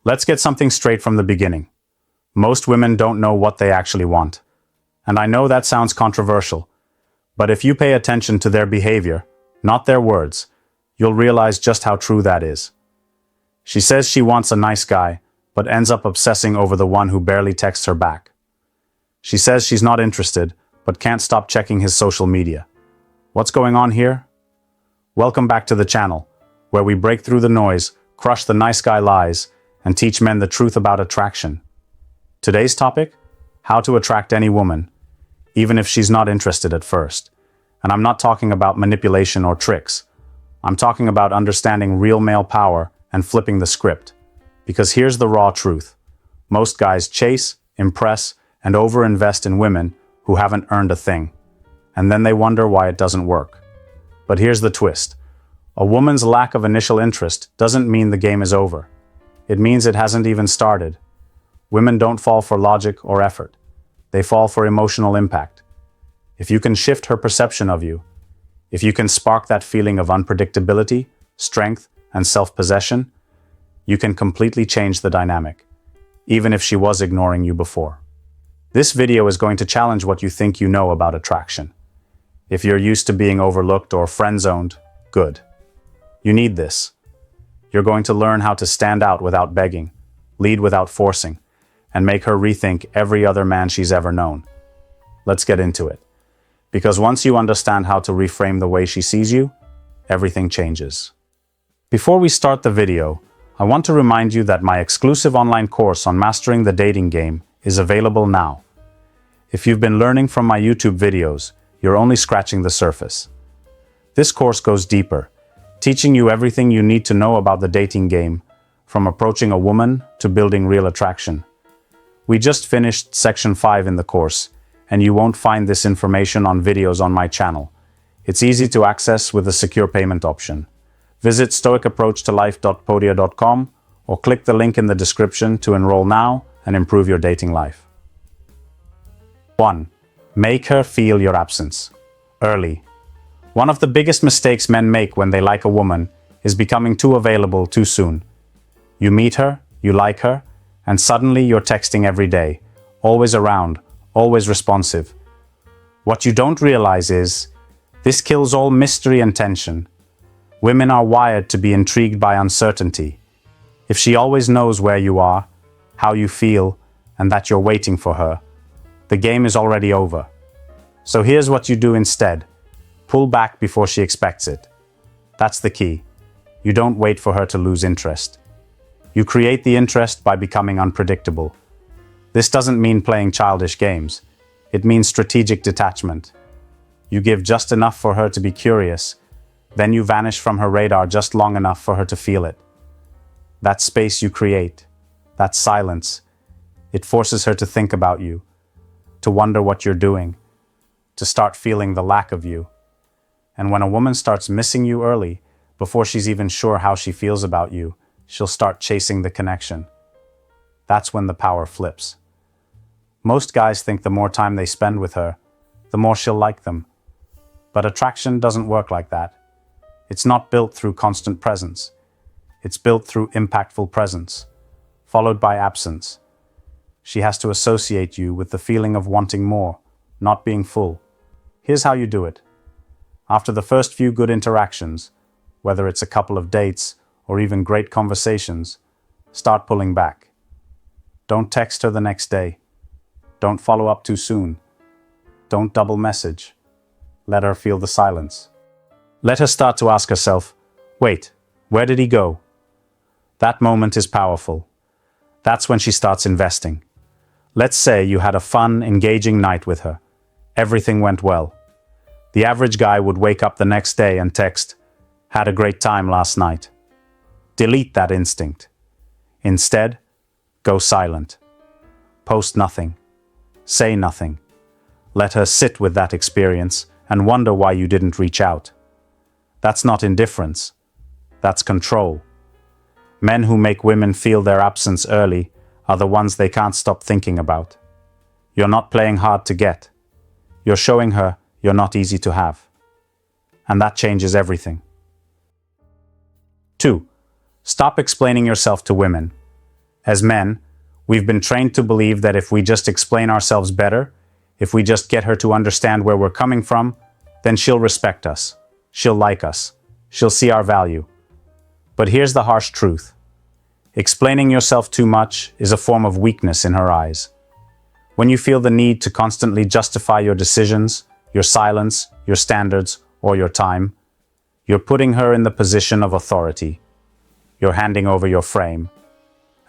Let's get something straight from the beginning. Most women don't know what they actually want. And I know that sounds controversial, but if you pay attention to their behavior, not their words, you'll realize just how true that is. She says she wants a nice guy, but ends up obsessing over the one who barely texts her back. She says she's not interested, but can't stop checking his social media. What's going on here? Welcome back to the channel, where we break through the noise, crush the nice guy lies, and teach men the truth about attraction. Today's topic? How to attract any woman, even if she's not interested at first. And I'm not talking about manipulation or tricks. I'm talking about understanding real male power and flipping the script. Because here's the raw truth. Most guys chase, impress, and overinvest in women who haven't earned a thing. And then they wonder why it doesn't work. But here's the twist. A woman's lack of initial interest doesn't mean the game is over. It means it hasn't even started. Women don't fall for logic or effort. They fall for emotional impact. If you can shift her perception of you, if you can spark that feeling of unpredictability, strength, and self-possession, you can completely change the dynamic, even if she was ignoring you before. This video is going to challenge what you think you know about attraction. If you're used to being overlooked or friend-zoned, good. You need this. You're going to learn how to stand out without begging, lead without forcing, and make her rethink every other man she's ever known. Let's get into it. Because once you understand how to reframe the way she sees you, everything changes. Before we start the video, I want to remind you that my exclusive online course on mastering the dating game is available now. If you've been learning from my YouTube videos, you're only scratching the surface. This course goes deeper, teaching you everything you need to know about the dating game, from approaching a woman to building real attraction. We just finished section 5 in the course, and you won't find this information on videos on my channel. It's easy to access with a secure payment option. Visit stoicapproachtolife.podia.com or click the link in the description to enroll now and improve your dating life. 1. Make her feel your absence. Early. One of the biggest mistakes men make when they like a woman is becoming too available too soon. You meet her, you like her, and suddenly you're texting every day, always around, always responsive. What you don't realize is, this kills all mystery and tension. Women are wired to be intrigued by uncertainty. If she always knows where you are, how you feel, and that you're waiting for her, the game is already over. So here's what you do instead. Pull back before she expects it. That's the key. You don't wait for her to lose interest. You create the interest by becoming unpredictable. This doesn't mean playing childish games. It means strategic detachment. You give just enough for her to be curious, then you vanish from her radar just long enough for her to feel it. That space you create, that silence, it forces her to think about you, to wonder what you're doing, to start feeling the lack of you. And when a woman starts missing you early, before she's even sure how she feels about you, she'll start chasing the connection. That's when the power flips. Most guys think the more time they spend with her, the more she'll like them. But attraction doesn't work like that. It's not built through constant presence. It's built through impactful presence, followed by absence. She has to associate you with the feeling of wanting more, not being full. Here's how you do it. After the first few good interactions, whether it's a couple of dates or even great conversations, start pulling back. Don't text her the next day. Don't follow up too soon. Don't double message. Let her feel the silence. Let her start to ask herself, wait, where did he go? That moment is powerful. That's when she starts investing. Let's say you had a fun, engaging night with her. Everything went well. The average guy would wake up the next day and text, "Had a great time last night." Delete that instinct. Instead, go silent. Post nothing. Say nothing. Let her sit with that experience and wonder why you didn't reach out. That's not indifference. That's control. Men who make women feel their absence early are the ones they can't stop thinking about. You're not playing hard to get. You're showing her you're not easy to have. And that changes everything. 2. Stop explaining yourself to women. As men, we've been trained to believe that if we just explain ourselves better, if we just get her to understand where we're coming from, then she'll respect us, she'll like us, she'll see our value. But here's the harsh truth. Explaining yourself too much is a form of weakness in her eyes. When you feel the need to constantly justify your decisions, your silence, your standards, or your time, you're putting her in the position of authority. You're handing over your frame.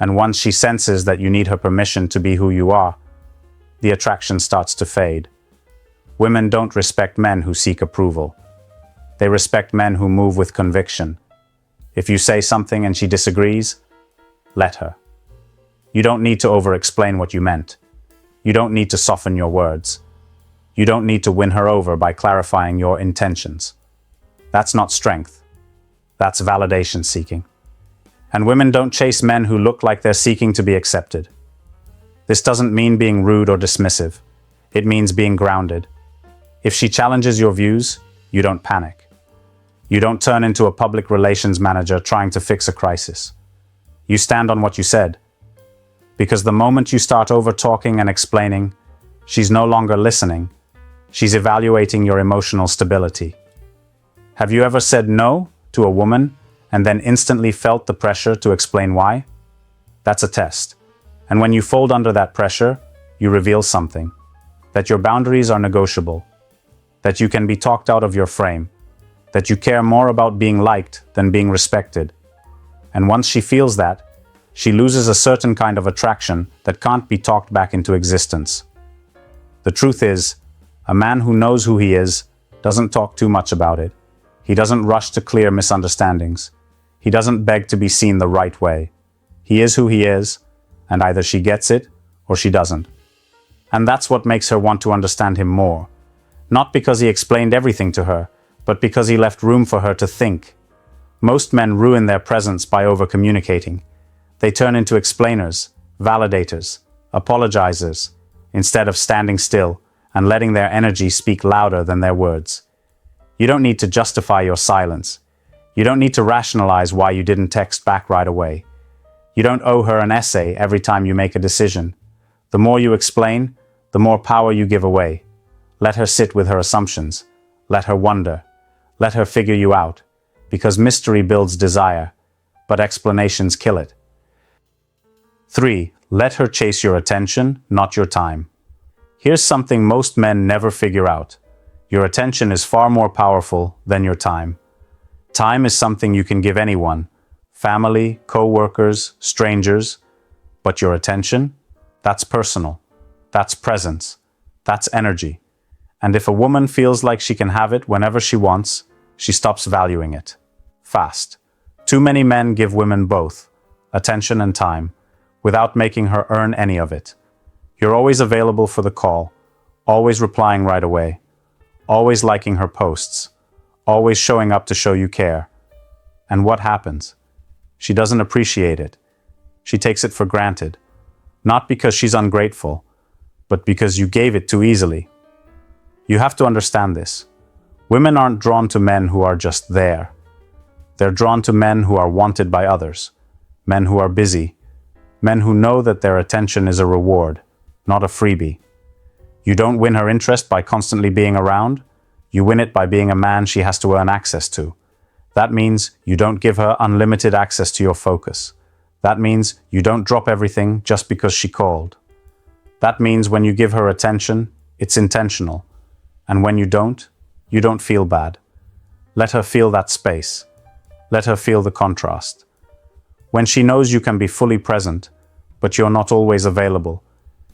And once she senses that you need her permission to be who you are, the attraction starts to fade. Women don't respect men who seek approval. They respect men who move with conviction. If you say something and she disagrees, let her. You don't need to over-explain what you meant. You don't need to soften your words. You don't need to win her over by clarifying your intentions. That's not strength. That's validation seeking. And women don't chase men who look like they're seeking to be accepted. This doesn't mean being rude or dismissive. It means being grounded. If she challenges your views, you don't panic. You don't turn into a public relations manager trying to fix a crisis. You stand on what you said. Because the moment you start over-talking and explaining, she's no longer listening. She's evaluating your emotional stability. Have you ever said no to a woman and then instantly felt the pressure to explain why? That's a test. And when you fold under that pressure, you reveal something. That your boundaries are negotiable. That you can be talked out of your frame. That you care more about being liked than being respected. And once she feels that, she loses a certain kind of attraction that can't be talked back into existence. The truth is, a man who knows who he is doesn't talk too much about it. He doesn't rush to clear misunderstandings. He doesn't beg to be seen the right way. He is who he is, and either she gets it or she doesn't. And that's what makes her want to understand him more. Not because he explained everything to her, but because he left room for her to think. Most men ruin their presence by over-communicating. They turn into explainers, validators, apologizers, instead of standing still and letting their energy speak louder than their words. You don't need to justify your silence. You don't need to rationalize why you didn't text back right away. You don't owe her an essay every time you make a decision. The more you explain, the more power you give away. Let her sit with her assumptions. Let her wonder. Let her figure you out. Because mystery builds desire, but explanations kill it. 3. Let her chase your attention, not your time. Here's something most men never figure out. Your attention is far more powerful than your time. Time is something you can give anyone, family, co-workers, strangers, but your attention? That's personal. That's presence. That's energy. And if a woman feels like she can have it whenever she wants, she stops valuing it. Fast. Too many men give women both, attention and time, without making her earn any of it. You're always available for the call, always replying right away, always liking her posts, always showing up to show you care. And what happens? She doesn't appreciate it. She takes it for granted. Not because she's ungrateful, but because you gave it too easily. You have to understand this. Women aren't drawn to men who are just there. They're drawn to men who are wanted by others, men who are busy, men who know that their attention is a reward, not a freebie. You don't win her interest by constantly being around. You win it by being a man she has to earn access to. That means you don't give her unlimited access to your focus. That means you don't drop everything just because she called. That means when you give her attention, it's intentional. And when you don't feel bad. Let her feel that space. Let her feel the contrast. When she knows you can be fully present, but you're not always available,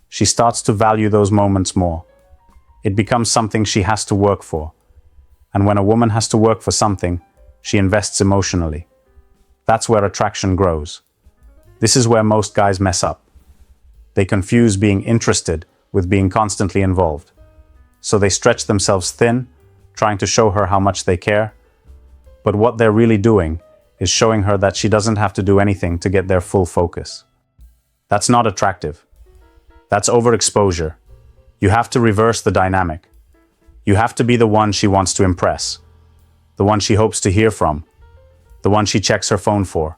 she starts to value those moments more. It becomes something she has to work for. And when a woman has to work for something, she invests emotionally. That's where attraction grows. This is where most guys mess up. They confuse being interested with being constantly involved. So they stretch themselves thin, trying to show her how much they care. But what they're really doing is showing her that she doesn't have to do anything to get their full focus. That's not attractive. That's overexposure. You have to reverse the dynamic. You have to be the one she wants to impress, the one she hopes to hear from, the one she checks her phone for,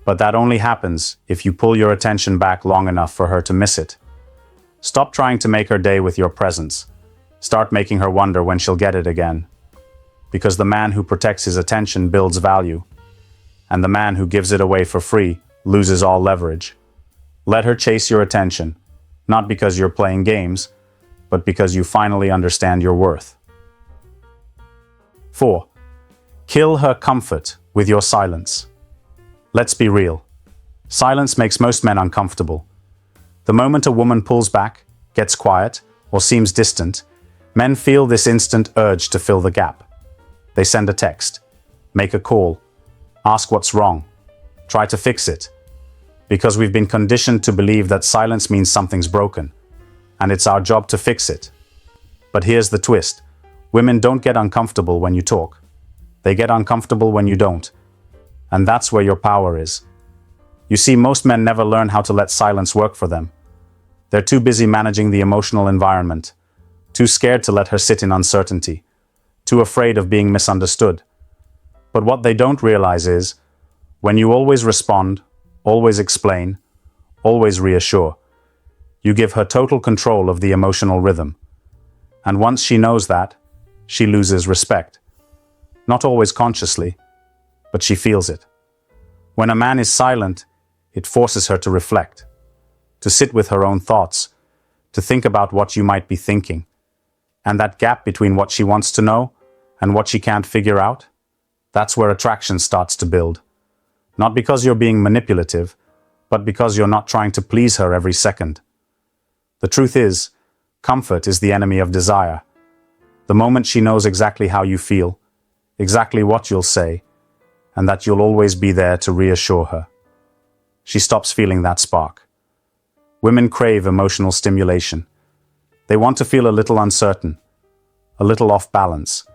But that only happens if you pull your attention back long enough for her to miss it. Stop trying to make her day with your presence. Start making her wonder when she'll get it again. Because the man who protects his attention builds value, and the man who gives it away for free loses all leverage. Let her chase your attention, not because you're playing games, but because you finally understand your worth. 4. Kill her comfort with your silence. Let's be real. Silence makes most men uncomfortable. The moment a woman pulls back, gets quiet, or seems distant, men feel this instant urge to fill the gap. They send a text, make a call, ask what's wrong, try to fix it. Because we've been conditioned to believe that silence means something's broken, and it's our job to fix it. But here's the twist. Women don't get uncomfortable when you talk. They get uncomfortable when you don't. And that's where your power is. You see, most men never learn how to let silence work for them. They're too busy managing the emotional environment, too scared to let her sit in uncertainty, too afraid of being misunderstood. But what they don't realize is, when you always respond, always explain, always reassure, you give her total control of the emotional rhythm. And once she knows that, she loses respect. Not always consciously, but she feels it. When a man is silent, it forces her to reflect, to sit with her own thoughts, to think about what you might be thinking. And that gap between what she wants to know and what she can't figure out, that's where attraction starts to build. Not because you're being manipulative, but because you're not trying to please her every second. The truth is, comfort is the enemy of desire. The moment she knows exactly how you feel, exactly what you'll say, and that you'll always be there to reassure her, she stops feeling that spark. Women crave emotional stimulation. They want to feel a little uncertain, a little off balance,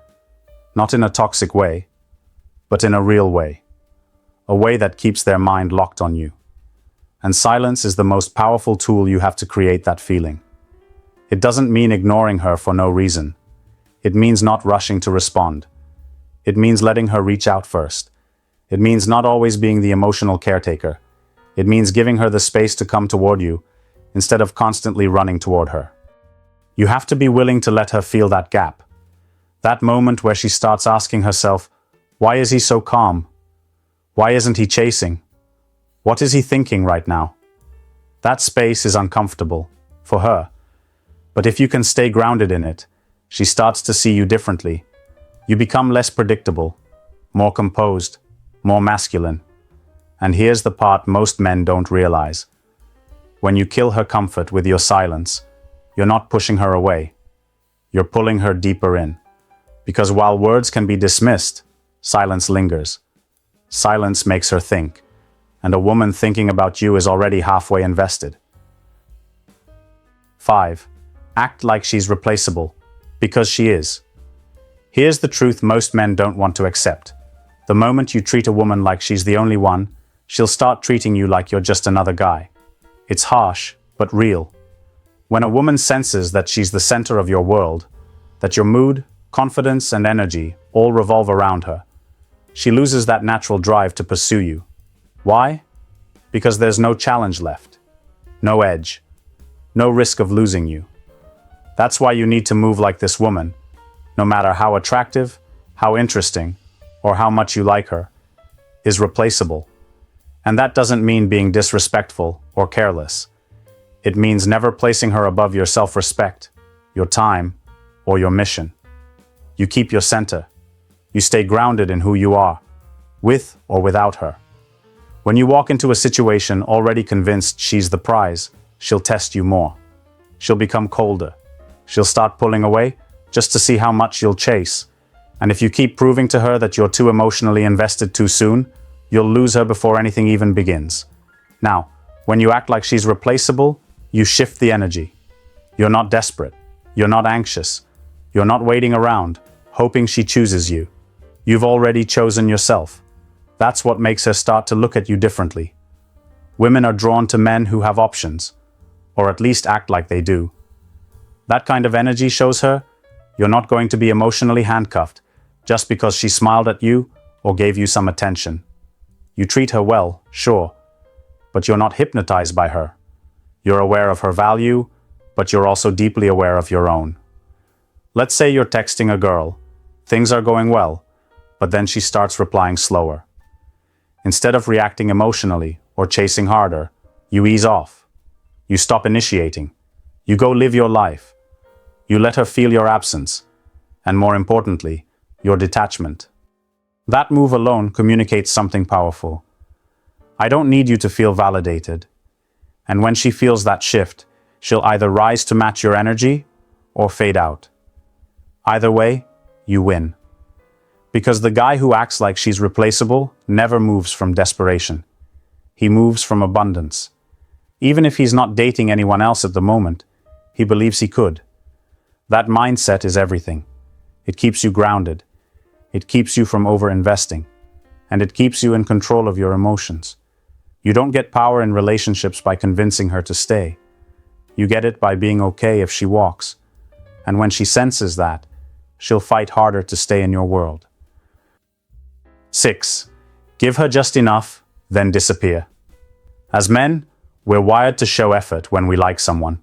not in a toxic way, but in a real way, a way that keeps their mind locked on you. And silence is the most powerful tool you have to create that feeling. It doesn't mean ignoring her for no reason. It means not rushing to respond. It means letting her reach out first. It means not always being the emotional caretaker. It means giving her the space to come toward you instead of constantly running toward her. You have to be willing to let her feel that gap. That moment where she starts asking herself, why is he so calm? Why isn't he chasing? What is he thinking right now? That space is uncomfortable for her. But if you can stay grounded in it, she starts to see you differently. You become less predictable, more composed, more masculine. And here's the part most men don't realize. When you kill her comfort with your silence, you're not pushing her away. You're pulling her deeper in. Because while words can be dismissed, silence lingers. Silence makes her think. And a woman thinking about you is already halfway invested. 5. Act like she's replaceable. Because she is. Here's the truth most men don't want to accept. The moment you treat a woman like she's the only one, she'll start treating you like you're just another guy. It's harsh, but real. When a woman senses that she's the center of your world, that your mood, confidence, and energy all revolve around her, she loses that natural drive to pursue you. Why? Because there's no challenge left, no edge, no risk of losing you. That's why you need to move like this woman, no matter how attractive, how interesting, or how much you like her, is replaceable. And that doesn't mean being disrespectful or careless. It means never placing her above your self-respect, your time, or your mission. You keep your center. You stay grounded in who you are, with or without her. When you walk into a situation already convinced she's the prize, she'll test you more. She'll become colder. She'll start pulling away just to see how much you'll chase. And if you keep proving to her that you're too emotionally invested too soon, you'll lose her before anything even begins. Now, when you act like she's replaceable, you shift the energy. You're not desperate. You're not anxious. You're not waiting around, hoping she chooses you. You've already chosen yourself. That's what makes her start to look at you differently. Women are drawn to men who have options, or at least act like they do. That kind of energy shows her you're not going to be emotionally handcuffed just because she smiled at you or gave you some attention. You treat her well, sure, but you're not hypnotized by her. You're aware of her value, but you're also deeply aware of your own. Let's say you're texting a girl. Things are going well, but then she starts replying slower. Instead of reacting emotionally or chasing harder, you ease off. You stop initiating. You go live your life. You let her feel your absence, and more importantly, your detachment. That move alone communicates something powerful. I don't need you to feel validated. And when she feels that shift, she'll either rise to match your energy or fade out. Either way, you win. Because the guy who acts like she's replaceable never moves from desperation. He moves from abundance. Even if he's not dating anyone else at the moment, he believes he could. That mindset is everything. It keeps you grounded. It keeps you from over-investing. And it keeps you in control of your emotions. You don't get power in relationships by convincing her to stay. You get it by being okay if she walks. And when she senses that, she'll fight harder to stay in your world. 6. Give her just enough, then disappear. As men, we're wired to show effort when we like someone.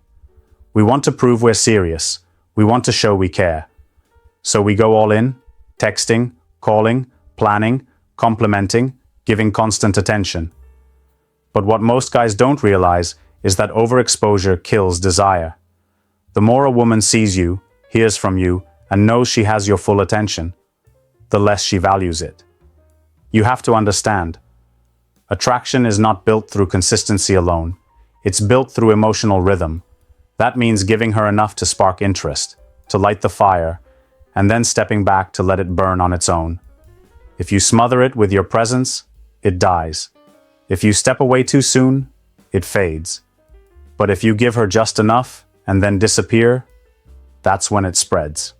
We want to prove we're serious. We want to show we care. So we go all in, texting, calling, planning, complimenting, giving constant attention. But what most guys don't realize is that overexposure kills desire. The more a woman sees you, hears from you, and knows she has your full attention, the less she values it. You have to understand, attraction is not built through consistency alone. It's built through emotional rhythm. That means giving her enough to spark interest, to light the fire, and then stepping back to let it burn on its own. If you smother it with your presence, it dies. If you step away too soon, it fades. But if you give her just enough and then disappear, that's when it spreads.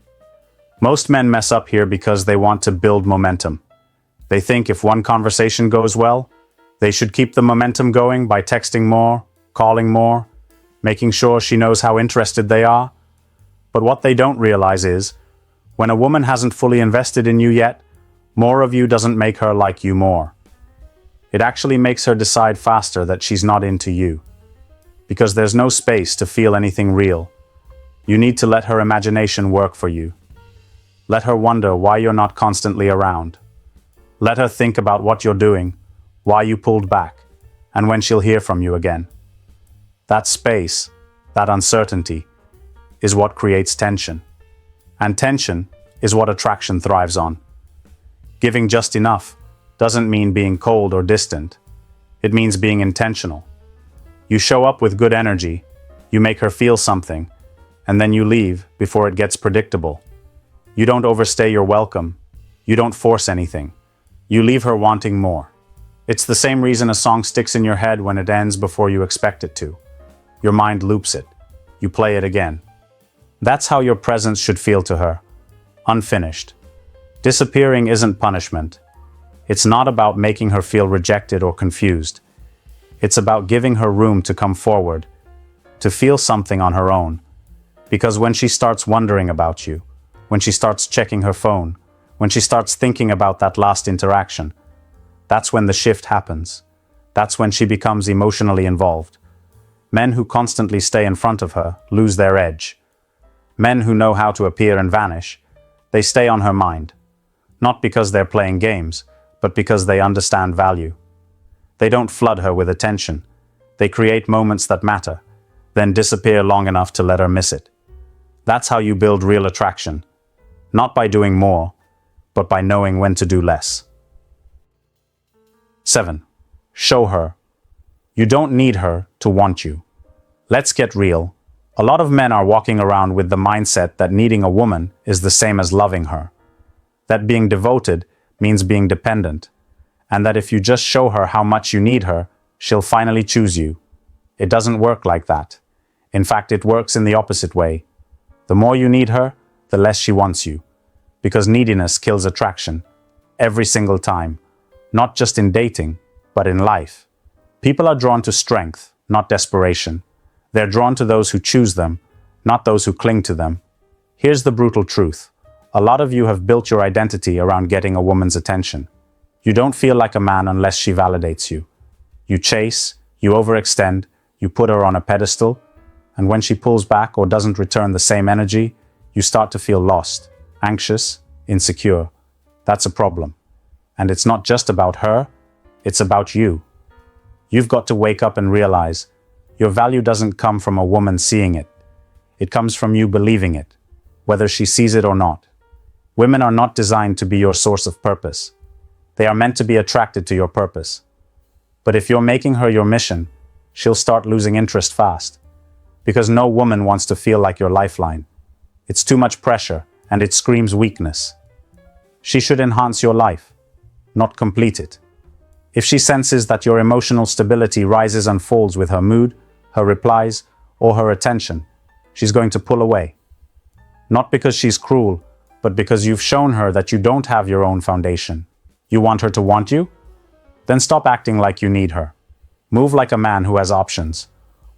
Most men mess up here because they want to build momentum. They think if one conversation goes well, they should keep the momentum going by texting more, calling more, making sure she knows how interested they are. But what they don't realize is, when a woman hasn't fully invested in you yet, more of you doesn't make her like you more. It actually makes her decide faster that she's not into you. Because there's no space to feel anything real. You need to let her imagination work for you. Let her wonder why you're not constantly around. Let her think about what you're doing, why you pulled back, and when she'll hear from you again. That space, that uncertainty, is what creates tension. And tension is what attraction thrives on. Giving just enough doesn't mean being cold or distant. It means being intentional. You show up with good energy, you make her feel something, and then you leave before it gets predictable. You don't overstay your welcome. You don't force anything. You leave her wanting more. It's the same reason a song sticks in your head when it ends before you expect it to. Your mind loops it. You play it again. That's how your presence should feel to her. Unfinished. Disappearing isn't punishment. It's not about making her feel rejected or confused. It's about giving her room to come forward, to feel something on her own. Because when she starts wondering about you, when she starts checking her phone, when she starts thinking about that last interaction, that's when the shift happens. That's when she becomes emotionally involved. Men who constantly stay in front of her lose their edge. Men who know how to appear and vanish, they stay on her mind. Not because they're playing games, but because they understand value. They don't flood her with attention. They create moments that matter, then disappear long enough to let her miss it. That's how you build real attraction. Not by doing more, but by knowing when to do less. 7. Show her. You don't need her to want you. Let's get real. A lot of men are walking around with the mindset that needing a woman is the same as loving her. That being devoted means being dependent. And that if you just show her how much you need her, she'll finally choose you. It doesn't work like that. In fact, it works in the opposite way. The more you need her, the less she wants you. Because neediness kills attraction. Every single time. Not just in dating, but in life. People are drawn to strength, not desperation. They're drawn to those who choose them, not those who cling to them. Here's the brutal truth. A lot of you have built your identity around getting a woman's attention. You don't feel like a man unless she validates you. You chase, you overextend, you put her on a pedestal, and when she pulls back or doesn't return the same energy, you start to feel lost, anxious, insecure. That's a problem. And it's not just about her, it's about you. You've got to wake up and realize your value doesn't come from a woman seeing it. It comes from you believing it, whether she sees it or not. Women are not designed to be your source of purpose. They are meant to be attracted to your purpose. But if you're making her your mission, she'll start losing interest fast. Because no woman wants to feel like your lifeline. It's too much pressure, and it screams weakness. She should enhance your life, not complete it. If she senses that your emotional stability rises and falls with her mood, her replies, or her attention, she's going to pull away. Not because she's cruel, but because you've shown her that you don't have your own foundation. You want her to want you? Then stop acting like you need her. Move like a man who has options.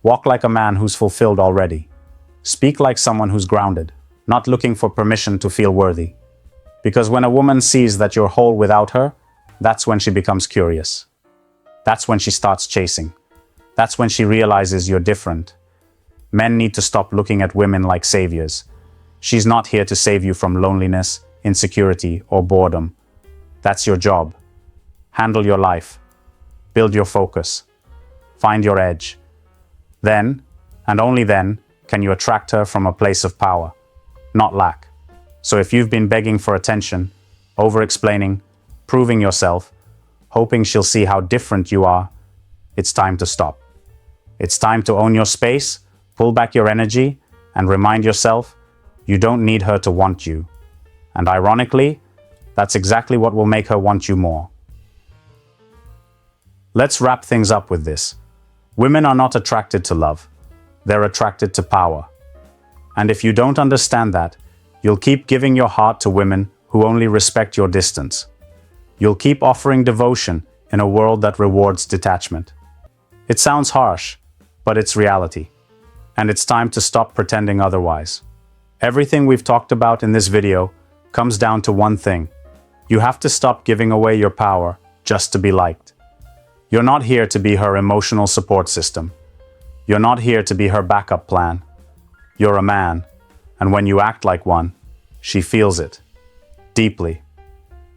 Walk like a man who's fulfilled already. Speak like someone who's grounded, not looking for permission to feel worthy. Because when a woman sees that you're whole without her, that's when she becomes curious. That's when she starts chasing. That's when she realizes you're different. Men need to stop looking at women like saviors. She's not here to save you from loneliness, insecurity, or boredom. That's your job. Handle your life. Build your focus. Find your edge. Then, and only then, can you attract her from a place of power, not lack. So if you've been begging for attention, over-explaining, proving yourself, hoping she'll see how different you are, it's time to stop. It's time to own your space, pull back your energy, and remind yourself you don't need her to want you. And ironically, that's exactly what will make her want you more. Let's wrap things up with this. Women are not attracted to love. They're attracted to power. And if you don't understand that, you'll keep giving your heart to women who only respect your distance. You'll keep offering devotion in a world that rewards detachment. It sounds harsh, but it's reality. And it's time to stop pretending otherwise. Everything we've talked about in this video comes down to one thing. You have to stop giving away your power just to be liked. You're not here to be her emotional support system. You're not here to be her backup plan. You're a man, and when you act like one, she feels it. Deeply.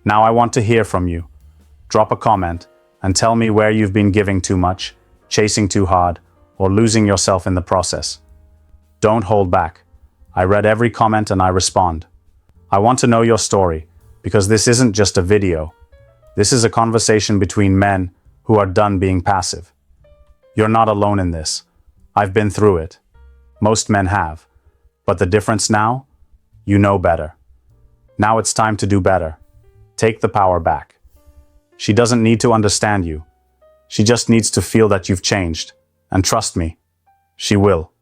Now I want to hear from you. Drop a comment and tell me where you've been giving too much, chasing too hard, or losing yourself in the process. Don't hold back. I read every comment and I respond. I want to know your story, because this isn't just a video. This is a conversation between men who are done being passive. You're not alone in this. I've been through it. Most men have. But the difference now? You know better. Now it's time to do better. Take the power back. She doesn't need to understand you. She just needs to feel that you've changed. And trust me, she will.